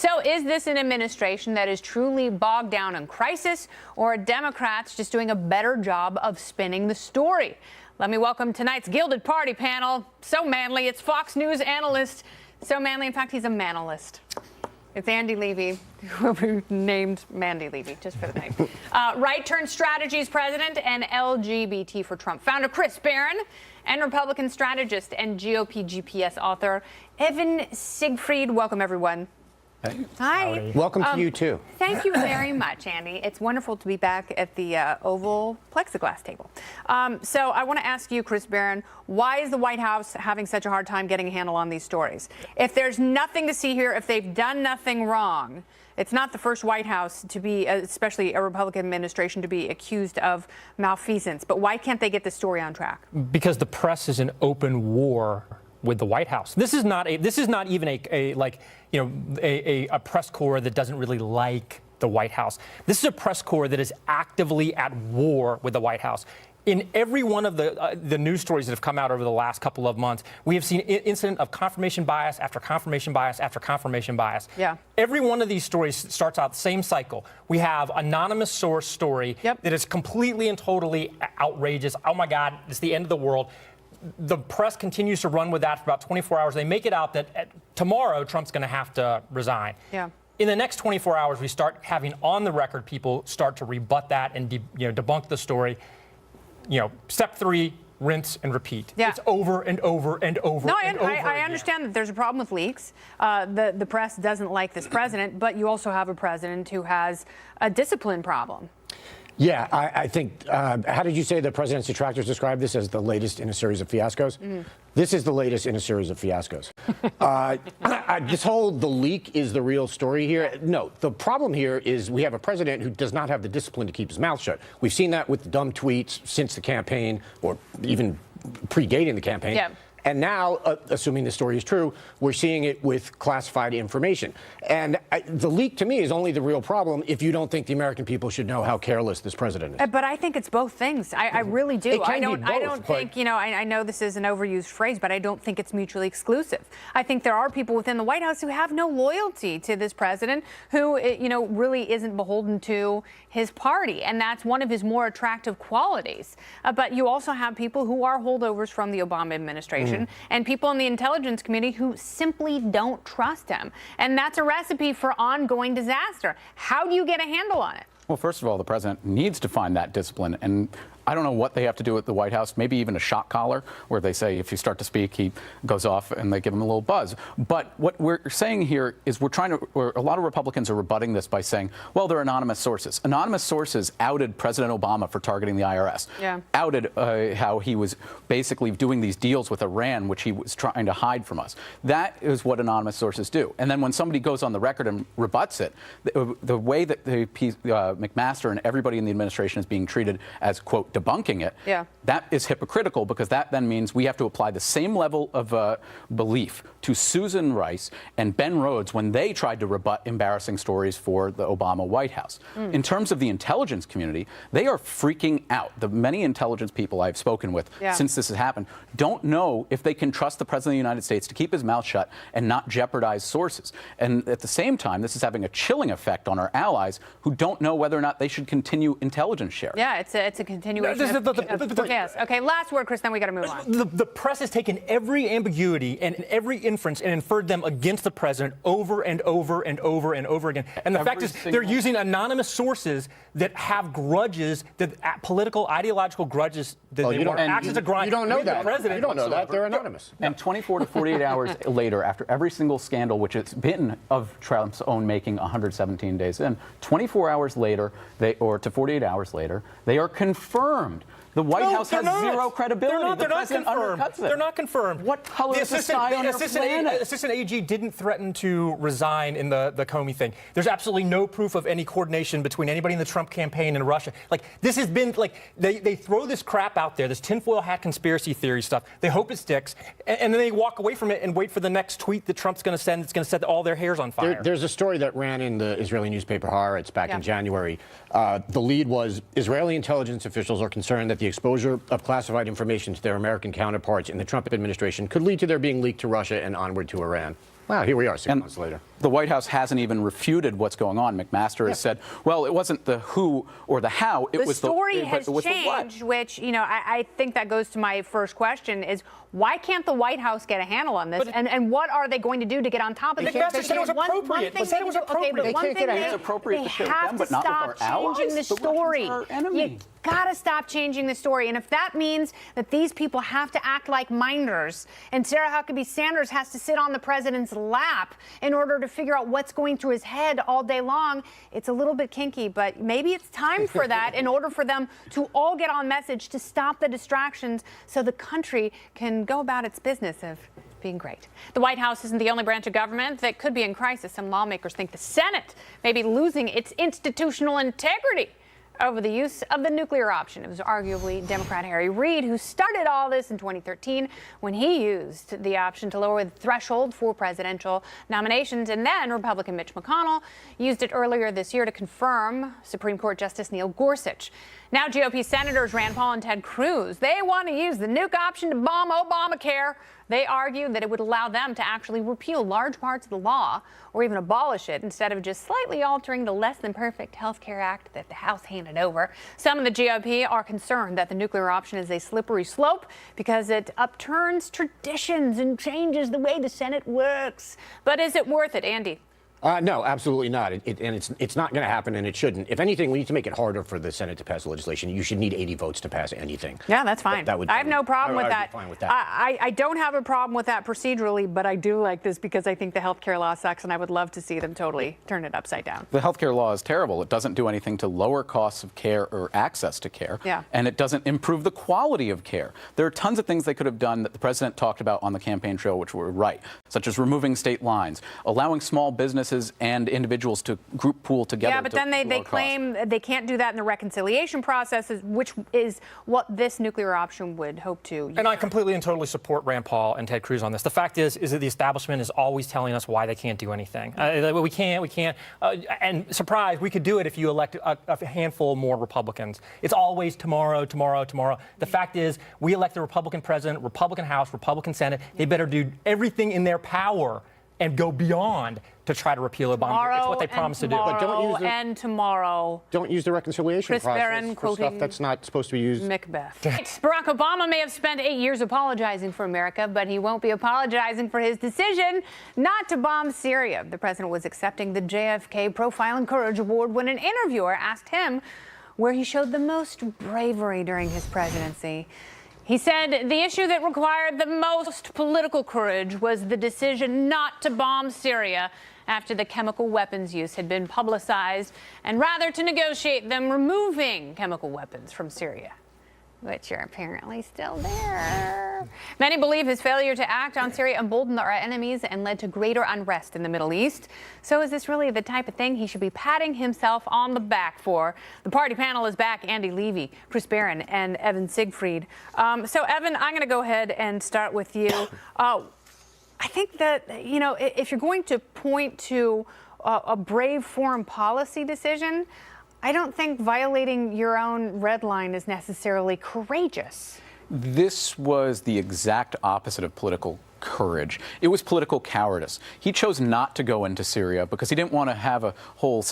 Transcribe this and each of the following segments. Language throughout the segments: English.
So is this an administration that is truly bogged down in crisis, or are Democrats just doing a better job of spinning the story? Let me welcome tonight's Gilded Party panel. So manly, it's Fox News analyst. So manly, in fact, he's a manalist. It's Andy Levy, who we named Mandy Levy, just for the name. Right Turn Strategies president and LGBT for Trump founder Chris Barron, and Republican strategist and GOP GPS author Evan Siegfried. Welcome, everyone. Hey. Hi. Howdy. Welcome to you, too. Thank you very much, Andy. It's wonderful to be back at the oval plexiglass table. So I want to ask you, Chris Barron, why is the White House having such a hard time getting a handle on these stories? If there's nothing to see here, if they've done nothing wrong, it's not the first White House to be, especially a Republican administration, to be accused of malfeasance. But why can't they get this story on track? Because the press is an open war with the White House. This is not even a press corps that doesn't really like the White House. This is a press corps that is actively at war with the White House. In every one of the news stories that have come out over the last couple of months, we have seen incident of confirmation bias after confirmation bias after confirmation bias. Yeah. Every one of these stories starts out the same cycle. We have anonymous source story that is completely and totally outrageous. Oh my God, it's the end of the world. The press continues to run with that for about 24 hours. They make it out that tomorrow Trump's going to have to resign. Yeah. In the next 24 hours, we start having on the record people start to rebut that and debunk the story. Step 3, rinse and repeat. Yeah. It's over and over and over. No, and over I understand that there's a problem with leaks. The press doesn't like this president, but you also have a president who has a discipline problem. Yeah, I think, how did you say the president's detractors described this as the latest in a series of fiascos? This is the latest in a series of fiascos. This whole the leak is the real story here. No, the problem here is we have a president who does not have the discipline to keep his mouth shut. We've seen that with the dumb tweets since the campaign, or even predating the campaign. Yeah. And now, assuming the story is true, we're seeing it with classified information. And the leak, to me, is only the real problem if you don't think the American people should know how careless this president is. But I think it's both things. I really do. It can be both, I don't think, I know this is an overused phrase, but I don't think it's mutually exclusive. I think there are people within the White House who have no loyalty to this president, who, really isn't beholden to his party. And that's one of his more attractive qualities. But you also have people who are holdovers from the Obama administration. And people in the intelligence community who simply don't trust him. And that's a recipe for ongoing disaster. How do you get a handle on it? Well, first of all, the president needs to find that discipline. And I don't know what they have to do at the White House, maybe even a shot collar where they say if you start to speak, he goes off and they give him a little buzz. But what we're saying here is a lot of Republicans are rebutting this by saying, well, they're anonymous sources. Anonymous sources outed President Obama for targeting the IRS, outed how he was basically doing these deals with Iran, which he was trying to hide from us. That is what anonymous sources do. And then when somebody goes on the record and rebuts it, the way that McMaster and everybody in the administration is being treated as, quote, debunking it, that is hypocritical, because that then means we have to apply the same level of belief to Susan Rice and Ben Rhodes when they tried to rebut embarrassing stories for the Obama White House. In terms of the intelligence community, they are freaking out. The many intelligence people I've spoken with since this has happened don't know if they can trust the President of the United States to keep his mouth shut and not jeopardize sources. And at the same time, this is having a chilling effect on our allies who don't know whether or not they should continue intelligence sharing. Yeah, it's a continuation. Yes. Okay, last word, Chris, then we got to move on. The press has taken every ambiguity and every inference and inferred them against the president over and over and over and over again. And the fact is, they're using anonymous sources that have grudges, political, ideological grudges that they want to act as a grind. You don't know with that. The president. You don't know that. They're anonymous. And 24 to 48 hours later, after every single scandal, which has been of Trump's own making 117 days in, 24 hours later, to 48 hours later, they are confirmed. The White House has zero credibility. They're not confirmed. They're not confirmed. What color is the sky on your planet? Assistant AG didn't threaten to resign in the Comey thing. There's absolutely no proof of any coordination between anybody in the Trump campaign and Russia. This has been they throw this crap out there, this tinfoil hat conspiracy theory stuff. They hope it sticks, and then they walk away from it and wait for the next tweet that Trump's going to send. It's going to set all their hairs on fire. There's a story that ran in the Israeli newspaper Haaretz back in January. The lead was Israeli intelligence officials are concerned that the exposure of classified information to their American counterparts in the Trump administration could lead to their being leaked to Russia and onward to Iran. Wow, here we are 6 months later. The White House hasn't even refuted what's going on. McMaster has said, well, it wasn't the who or the how, it was the story but has it was changed, the what. which, I think that goes to my first question is, why can't the White House get a handle on this? And what are they going to do to get on top of it? McMaster said it was appropriate. They said it was appropriate. Okay, but one thing It's appropriate to share with them, have to but not with stop our changing allies. the The Russians story. are our enemy. You gotta stop changing the story. And if that means that these people have to act like minders, and Sarah Huckabee Sanders has to sit on the president's lap in order to figure out what's going through his head all day long, it's a little bit kinky, but maybe it's time for that in order for them to all get on message to stop the distractions so the country can go about its business of being great. The White House isn't the only branch of government that could be in crisis. Some lawmakers think the Senate may be losing its institutional integrity over the use of the nuclear option. It was arguably Democrat Harry Reid who started all this in 2013 when he used the option to lower the threshold for presidential nominations. And then Republican Mitch McConnell used it earlier this year to confirm Supreme Court Justice Neil Gorsuch. Now GOP Senators Rand Paul and Ted Cruz, they want to use the nuke option to bomb Obamacare. They argue that it would allow them to actually repeal large parts of the law or even abolish it instead of just slightly altering the less than perfect Health Care Act that the House handed over. Some of the GOP are concerned that the nuclear option is a slippery slope because it upturns traditions and changes the way the Senate works. But is it worth it, Andy? No, absolutely not. And it's not going to happen, and it shouldn't. If anything, we need to make it harder for the Senate to pass legislation. You should need 80 votes to pass anything. Yeah, that's fine. I have no problem with that. Fine with that. I don't have a problem with that procedurally, but I do like this because I think the health care law sucks, and I would love to see them totally turn it upside down. The health care law is terrible. It doesn't do anything to lower costs of care or access to care. Yeah. And it doesn't improve the quality of care. There are tons of things they could have done that the president talked about on the campaign trail, which were right, such as removing state lines, allowing small businesses and individuals to group pool together. Yeah, but then they claim they can't do that in the reconciliation process, which is what this nuclear option would hope to. And I completely and totally support Rand Paul and Ted Cruz on this. The fact is that the establishment is always telling us why they can't do anything. We can't. And surprise, we could do it if you elect a handful more Republicans. It's always tomorrow. The fact is, we elect a Republican president, Republican House, Republican Senate. They better do everything in their power and go beyond to try to repeal Obamacare. It's what they promised to do. But tomorrow. Don't use the reconciliation Chris Barron process for stuff that's not supposed to be used. Macbeth. Barack Obama may have spent 8 years apologizing for America, but he won't be apologizing for his decision not to bomb Syria. The president was accepting the JFK Profile in Courage Award when an interviewer asked him where he showed the most bravery during his presidency. He said the issue that required the most political courage was the decision not to bomb Syria after the chemical weapons use had been publicized, and rather to negotiate them removing chemical weapons from Syria, which are apparently still there. Many believe his failure to act on Syria emboldened our enemies and led to greater unrest in the Middle East. So is this really the type of thing he should be patting himself on the back for? The party panel is back. Andy Levy, Chris Barron, and Evan Siegfried. So, Evan, I'm going to go ahead and start with you. I think that, if you're going to point to a brave foreign policy decision, I don't think violating your own red line is necessarily courageous. This was the exact opposite of political courage. It was political cowardice. He chose not to go into Syria because he didn't want to have a whole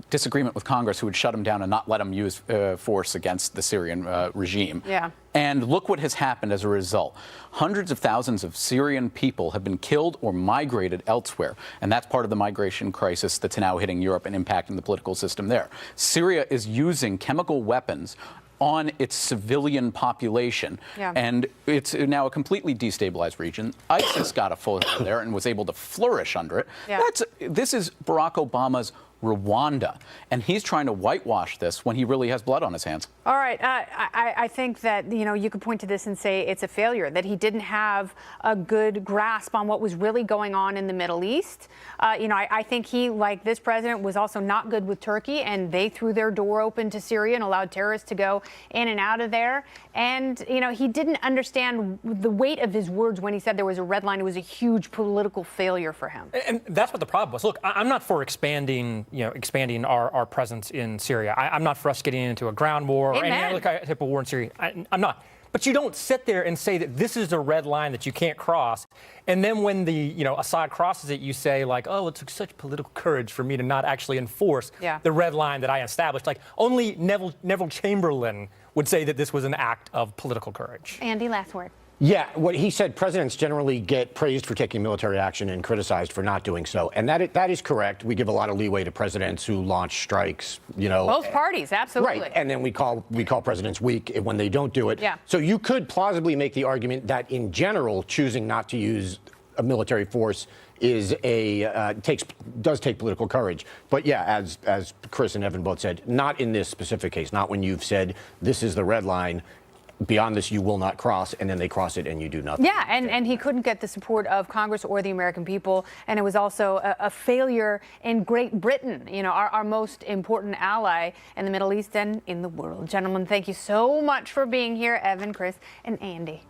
disagreement with Congress who would shut him down and not let him use force against the Syrian regime. Yeah. And look what has happened as a result. Hundreds of thousands of Syrian people have been killed or migrated elsewhere. And that's part of the migration crisis that's now hitting Europe and impacting the political system there. Syria is using chemical weapons on its civilian population. Yeah. And it's now a completely destabilized region. ISIS got a foothold there and was able to flourish under it. Yeah. This is Barack Obama's Rwanda, and he's trying to whitewash this when he really has blood on his hands. All right. I think that, you could point to this and say it's a failure, that he didn't have a good grasp on what was really going on in the Middle East. I think he, like this president, was also not good with Turkey, and they threw their door open to Syria and allowed terrorists to go in and out of there. And, he didn't understand the weight of his words when he said there was a red line. It was a huge political failure for him. And that's what the problem was. Look, I'm not for expanding our presence in Syria. I'm not for us getting into a ground war or any other type of war in Syria. I'm not. But you don't sit there and say that this is a red line that you can't cross. And then when Assad crosses it, you say like, oh, it took such political courage for me to not actually enforce the red line that I established. Like only Neville Chamberlain would say that this was an act of political courage. Andy, last word. Yeah, what he said, presidents generally get praised for taking military action and criticized for not doing so. And that is correct. We give a lot of leeway to presidents who launch strikes, Both parties, absolutely. Right, and then we call presidents weak when they don't do it. Yeah. So you could plausibly make the argument that in general, choosing not to use a military force is does take political courage. But yeah, as Chris and Evan both said, not in this specific case, not when you've said this is the red line. Beyond this, you will not cross, and then they cross it, and you do nothing. Yeah, and he couldn't get the support of Congress or the American people, and it was also a failure in Great Britain, our most important ally in the Middle East and in the world. Gentlemen, thank you so much for being here, Evan, Chris, and Andy.